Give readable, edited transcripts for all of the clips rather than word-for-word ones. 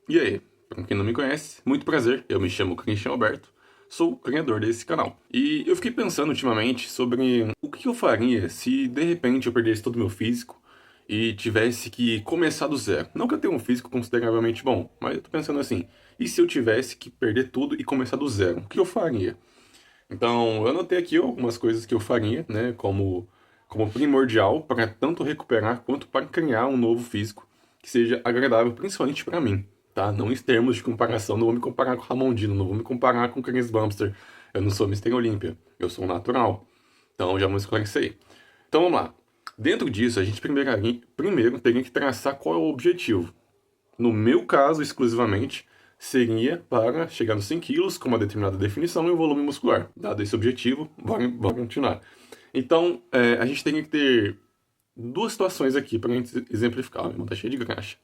E aí, para quem não me conhece, muito prazer, eu me chamo Cristian Alberto, sou o criador desse canal. E eu fiquei pensando ultimamente sobre o que eu faria se de repente eu perdesse todo o meu físico e tivesse que começar do zero. Não que eu tenha um físico consideravelmente bom, mas eu tô pensando assim, e se eu tivesse que perder tudo e começar do zero? O que eu faria? Então, eu anotei aqui algumas coisas que eu faria, né, como primordial para tanto recuperar quanto para criar um novo físico que seja agradável, principalmente para mim, tá? Não em termos de comparação, não vou me comparar com o Ramondino, não vou me comparar com o Chris Bumster. Eu não sou Mister Olímpia, eu sou um natural. Então, já vamos esclarecer aí. Então, vamos lá. Dentro disso, a gente primeiro teria que traçar qual é o objetivo. No meu caso, exclusivamente, seria para chegar nos 100 quilos com uma determinada definição e um volume muscular. Dado esse objetivo, bora continuar. Então, a gente tem que ter duas situações aqui para a gente exemplificar. Minha mão tá cheia de graxa.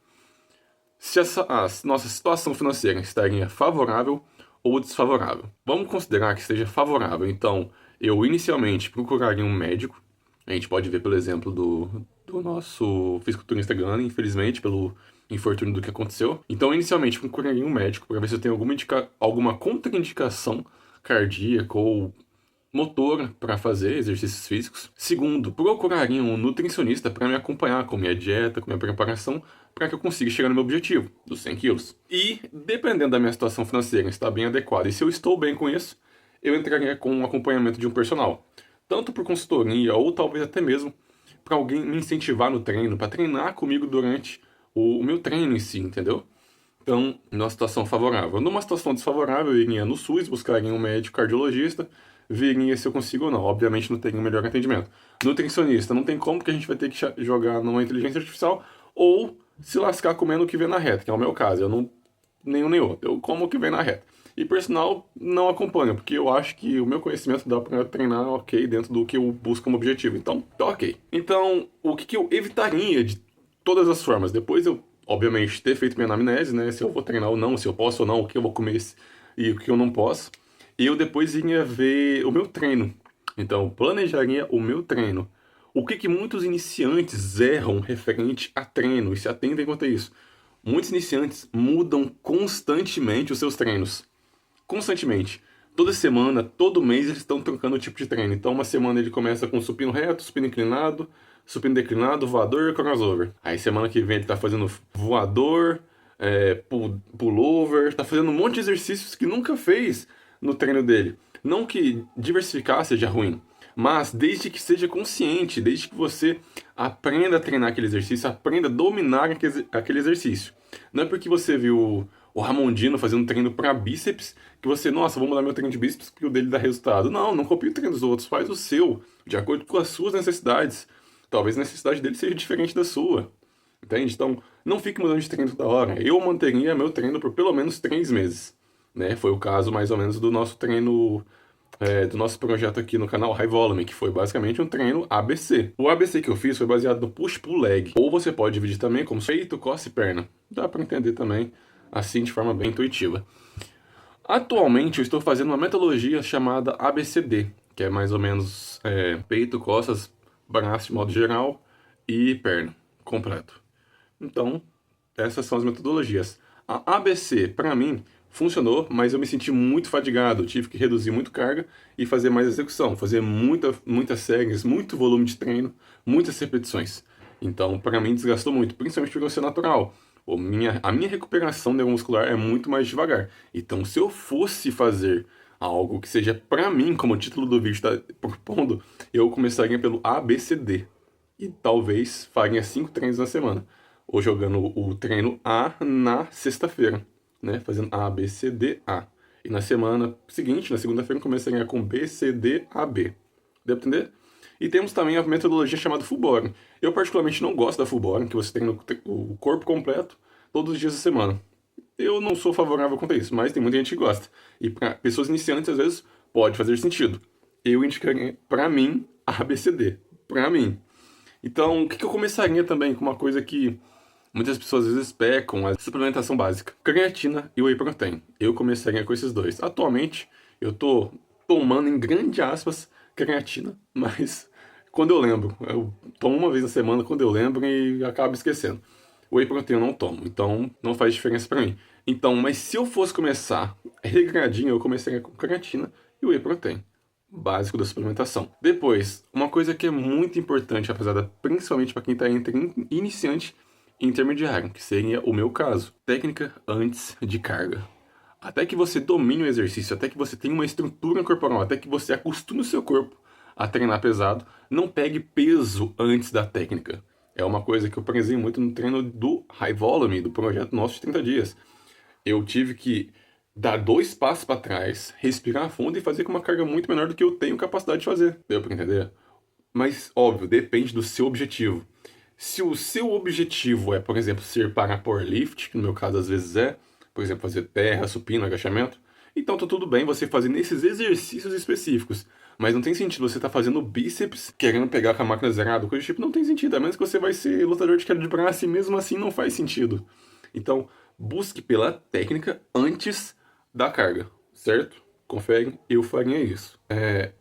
Se a nossa situação financeira estaria favorável ou desfavorável. Vamos considerar que esteja favorável. Então, eu inicialmente procuraria um médico. A gente pode ver pelo exemplo do nosso fisiculturista Gana, infelizmente, pelo infortúnio do que aconteceu. Então, inicialmente, procuraria um médico para ver se eu tenho alguma contraindicação cardíaca ou motora para fazer exercícios físicos. Segundo, procuraria um nutricionista para me acompanhar com minha dieta, com minha preparação, para que eu consiga chegar no meu objetivo, dos 100 quilos. E, dependendo da minha situação financeira estar bem adequada, e se eu estou bem com isso, eu entraria com o acompanhamento de um personal. Tanto por consultoria, ou talvez até mesmo para alguém me incentivar no treino, para treinar comigo durante o meu treino em si, entendeu? Então, numa situação favorável. Numa situação desfavorável, eu iria no SUS, buscaria um médico cardiologista, veria se eu consigo ou não. Obviamente não teria um melhor atendimento. Nutricionista, não tem como, porque a gente vai ter que jogar numa inteligência artificial ou se lascar comendo o que vem na reta, que é o meu caso. Eu não, nenhum nem outro. Eu como o que vem na reta. E personal não acompanha, porque eu acho que o meu conhecimento dá pra treinar ok dentro do que eu busco como objetivo. Então, tá ok. Então, o que eu evitaria de todas as formas? Depois eu obviamente, ter feito minha anamnese, né? Se eu vou treinar ou não, se eu posso ou não, o que eu vou comer e o que eu não posso. E eu depois iria ver o meu treino. Então, planejaria o meu treino. O que muitos iniciantes erram referente a treino e se atendem quanto a isso? Muitos iniciantes mudam constantemente os seus treinos. Constantemente. Toda semana, todo mês eles estão trocando o tipo de treino. Então, uma semana ele começa com supino reto, supino declinado, voador e crossover. Aí, semana que vem ele tá fazendo voador, pullover, tá fazendo um monte de exercícios que nunca fez no treino dele. Não que diversificar seja ruim, mas desde que seja consciente, desde que você aprenda a treinar aquele exercício, aprenda a dominar aquele exercício. Não é porque você viu o Ramondino fazendo treino para bíceps que você, nossa, vou mudar meu treino de bíceps porque o dele dá resultado. Não, não copie o treino dos outros, faz o seu, de acordo com as suas necessidades. Talvez a necessidade dele seja diferente da sua. Entende? Então, não fique mudando de treino toda hora. Eu manteria meu treino por pelo menos 3 meses. Né? Foi o caso, mais ou menos, do nosso treino, do nosso projeto aqui no canal High Volume, que foi basicamente um treino ABC. O ABC que eu fiz foi baseado no push-pull leg. Ou você pode dividir também como peito, costa e perna. Dá para entender também, assim, de forma bem intuitiva. Atualmente, eu estou fazendo uma metodologia chamada ABCD, que é mais ou menos peito, costas, braço de modo geral e perna completo. Então, essas são as metodologias. A ABC, para mim, funcionou, mas eu me senti muito fadigado. Eu tive que reduzir muito carga e fazer mais execução, fazer muitas séries, muito volume de treino, muitas repetições. Então, para mim, desgastou muito, principalmente por eu ser natural. A minha recuperação neuromuscular é muito mais devagar. Então, se eu fosse fazer algo que seja para mim, como o título do vídeo está propondo, eu começaria pelo ABCD. E talvez faria 5 treinos na semana. Ou jogando o treino A na sexta-feira, né? Fazendo A, B, C, D, A. E na semana seguinte, na segunda-feira, começaria com B, C, D, A, B. Deu pra entender? E temos também a metodologia chamada Full Body. Eu particularmente não gosto da Full Body, que você treina o corpo completo todos os dias da semana. Eu não sou favorável quanto a isso, mas tem muita gente que gosta. E para pessoas iniciantes, às vezes, pode fazer sentido. Eu indicaria, para mim, a ABCD. Para mim. Então, o que eu começaria também com uma coisa que muitas pessoas às vezes pecam, a suplementação básica. Creatina e Whey Protein. Eu começaria com esses dois. Atualmente, eu tô tomando, em grande aspas, creatina, mas quando eu lembro. Eu tomo uma vez na semana quando eu lembro e acabo esquecendo. Whey protein eu não tomo, então não faz diferença pra mim. Então, mas se eu fosse começar regradinho, eu começaria com creatina e whey protein, básico da suplementação. Depois, uma coisa que é muito importante, principalmente para quem está entre iniciante e intermediário, que seria o meu caso, técnica antes de carga. Até que você domine o exercício, até que você tenha uma estrutura corporal, até que você acostume o seu corpo a treinar pesado, não pegue peso antes da técnica. É uma coisa que eu prezei muito no treino do High Volume, do projeto nosso de 30 dias. Eu tive que dar 2 passos para trás, respirar fundo e fazer com uma carga muito menor do que eu tenho capacidade de fazer. Deu para entender? Mas, óbvio, depende do seu objetivo. Se o seu objetivo é, por exemplo, ser para powerlift, que no meu caso às vezes é, por exemplo, fazer terra, supino, agachamento, então tá tudo bem você fazer nesses exercícios específicos. Mas não tem sentido você estar fazendo bíceps, querendo pegar com a máquina zerada, coisa do tipo, não tem sentido. A menos que você vai ser lutador de queda de braço e mesmo assim não faz sentido. Então, busque pela técnica antes da carga, certo? Confere, eu faria isso.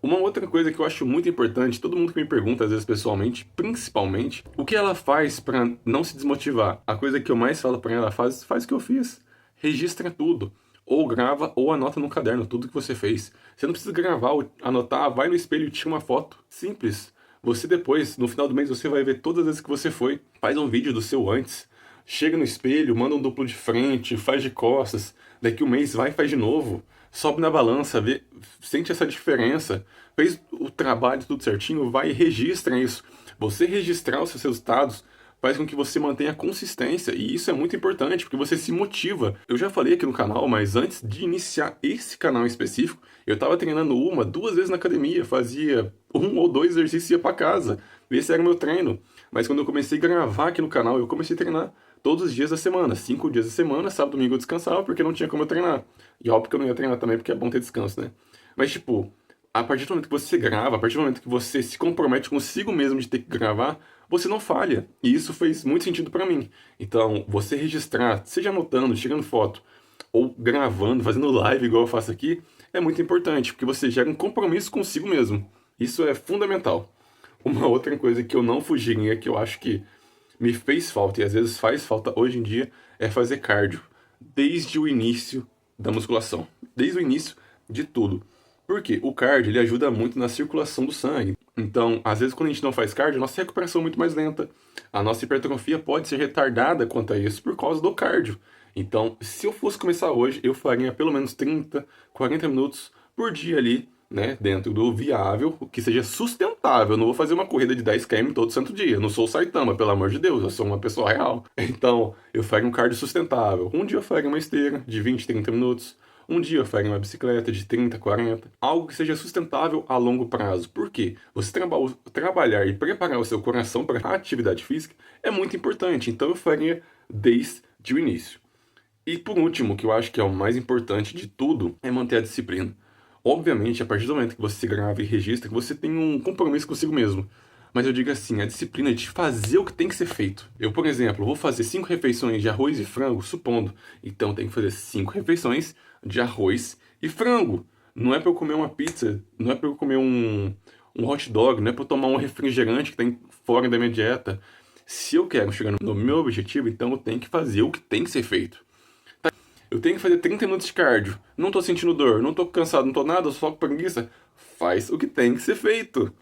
Uma outra coisa que eu acho muito importante, todo mundo que me pergunta, às vezes pessoalmente, principalmente, o que ela faz para não se desmotivar? A coisa que eu mais falo para ela, faz o que eu fiz. Registra tudo. Ou grava ou anota no caderno tudo que você fez. Você não precisa gravar ou anotar, vai no espelho e tira uma foto. Simples. Você depois, no final do mês, você vai ver todas as vezes que você foi. Faz um vídeo do seu antes. Chega no espelho, manda um duplo de frente, faz de costas. Daqui um mês vai e faz de novo. Sobe na balança, vê, sente essa diferença. Fez o trabalho tudo certinho, vai e registra isso. Você registrar os seus resultados faz com que você mantenha a consistência, e isso é muito importante, porque você se motiva. Eu já falei aqui no canal, mas antes de iniciar esse canal em específico, eu estava treinando 2 vezes na academia, fazia 1 ou 2 exercícios e ia para casa. Esse era o meu treino. Mas quando eu comecei a gravar aqui no canal, eu comecei a treinar todos os dias da semana, 5 dias da semana, sábado, domingo eu descansava, porque não tinha como eu treinar. E óbvio que eu não ia treinar também, porque é bom ter descanso, né? Mas, tipo, a partir do momento que você grava, a partir do momento que você se compromete consigo mesmo de ter que gravar, você não falha. E isso fez muito sentido pra mim. Então, você registrar, seja anotando, tirando foto, ou gravando, fazendo live igual eu faço aqui, é muito importante, porque você gera um compromisso consigo mesmo. Isso é fundamental. Uma outra coisa que eu não fugiria, que eu acho que me fez falta e às vezes faz falta hoje em dia, é fazer cardio. Desde o início da musculação. Desde o início de tudo. Porque o cardio ele ajuda muito na circulação do sangue. Então, às vezes, quando a gente não faz cardio, a nossa recuperação é muito mais lenta. A nossa hipertrofia pode ser retardada quanto a isso por causa do cardio. Então, se eu fosse começar hoje, eu faria pelo menos 30, 40 minutos por dia ali, né? Dentro do viável, que seja sustentável. Eu não vou fazer uma corrida de 10 km todo santo dia. Eu não sou o Saitama, pelo amor de Deus. Eu sou uma pessoa real. Então, eu faria um cardio sustentável. Um dia eu faria uma esteira de 20, 30 minutos. Um dia eu faria uma bicicleta de 30, 40. Algo que seja sustentável a longo prazo. Por quê? Você trabalhar e preparar o seu coração para a atividade física é muito importante. Então eu faria desde o início. E por último, que eu acho que é o mais importante de tudo, é manter a disciplina. Obviamente, a partir do momento que você grava e registra, você tem um compromisso consigo mesmo. Mas eu digo assim, a disciplina de fazer o que tem que ser feito. Eu, por exemplo, vou fazer 5 refeições de arroz e frango, supondo. Então eu tenho que fazer 5 refeições de arroz e frango. Não é para eu comer uma pizza, não é para eu comer um hot dog, não é para eu tomar um refrigerante que tem fora da minha dieta. Se eu quero chegar no meu objetivo, então eu tenho que fazer o que tem que ser feito. Eu tenho que fazer 30 minutos de cardio. Não tô sentindo dor, não tô cansado, não tô nada, só com preguiça. Faz o que tem que ser feito.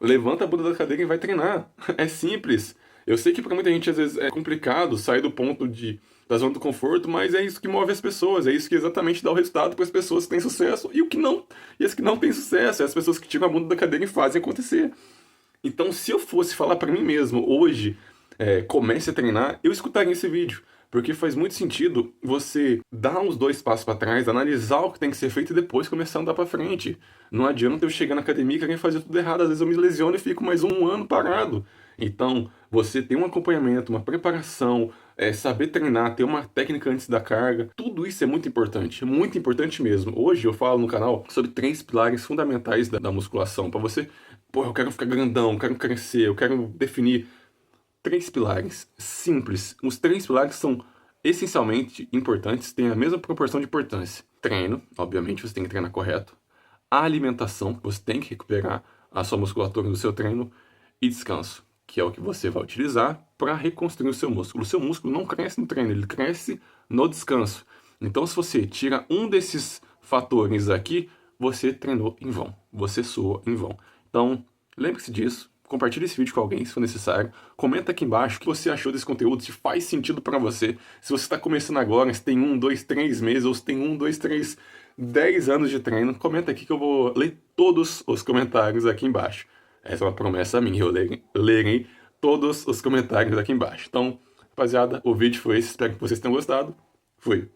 Levanta a bunda da cadeira e vai treinar. É simples. Eu sei que para muita gente às vezes é complicado sair do ponto da zona do conforto, mas é isso que move as pessoas, é isso que exatamente dá o resultado para as pessoas que têm sucesso e as que não têm sucesso, é as pessoas que tiram a bunda da cadeira e fazem acontecer. Então, se eu fosse falar para mim mesmo hoje, comece a treinar, eu escutaria esse vídeo. Porque faz muito sentido você dar uns 2 passos para trás, analisar o que tem que ser feito e depois começar a andar para frente. Não adianta eu chegar na academia e querer fazer tudo errado. Às vezes eu me lesiono e fico mais um ano parado. Então, você ter um acompanhamento, uma preparação, saber treinar, ter uma técnica antes da carga, tudo isso é muito importante mesmo. Hoje eu falo no canal sobre 3 pilares fundamentais da musculação. Para você, eu quero ficar grandão, eu quero crescer, eu quero definir 3 pilares simples. Os 3 pilares são essencialmente importantes, têm a mesma proporção de importância. Treino, obviamente, você tem que treinar correto. A alimentação, você tem que recuperar a sua musculatura do seu treino. E descanso. que é o que você vai utilizar para reconstruir o seu músculo. O seu músculo não cresce no treino, ele cresce no descanso. Então, se você tira um desses fatores aqui, você treinou em vão, você suou em vão. Então, lembre-se disso, compartilhe esse vídeo com alguém se for necessário, comenta aqui embaixo o que você achou desse conteúdo, se faz sentido para você, se você está começando agora, se tem 1, 2, 3 meses, ou se tem 1, 2, 3, 10 anos de treino, comenta aqui que eu vou ler todos os comentários aqui embaixo. Essa é uma promessa minha, eu lerei todos os comentários aqui embaixo. Então, rapaziada, o vídeo foi esse, espero que vocês tenham gostado. Fui!